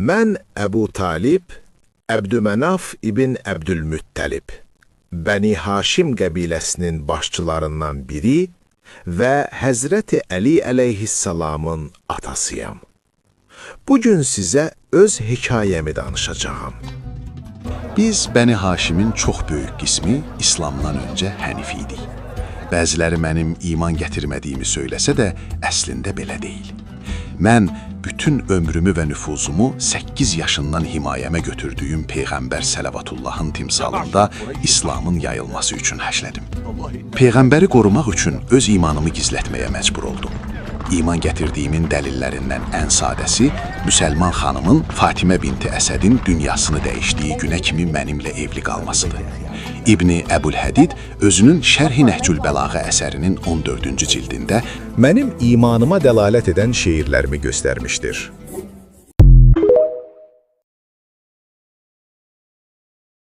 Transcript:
Mən Əbu Talib, Əbdümenaf ibn Əbdülmüttəlib, Bəni Haşim qəbiləsinin başçılarından biri və Həzrəti Əli əleyhissalamın atasıyam. Bugün sizə öz hekayəmi danışacağım. Biz Bəni Haşimin çox böyük qismi İslamdan öncə hənif idik. Bəziləri mənim iman gətirmədiyimi söyləsə də, əslində belə deyil. Mən bütün ömrümü və nüfuzumu 8 yaşından himayəmə götürdüyüm Peyğəmbər Sələvatullahın timsalında İslamın yayılması üçün həşlədim. Peyğəmbəri qorumaq üçün öz imanımı gizlətməyə məcbur oldum. İman gətirdiyimin dəlillərindən ən sadəsi, müsəlman xanımın Fatimə binti Əsədin dünyasını dəyişdiyi günə kimi mənimlə evli qalmasıdır. İbni Əbülhədid özünün Şərh-i Nəhcül Bəlağə əsərinin 14-cü cildində mənim imanıma dəlalət edən şeirlərimi göstərmişdir.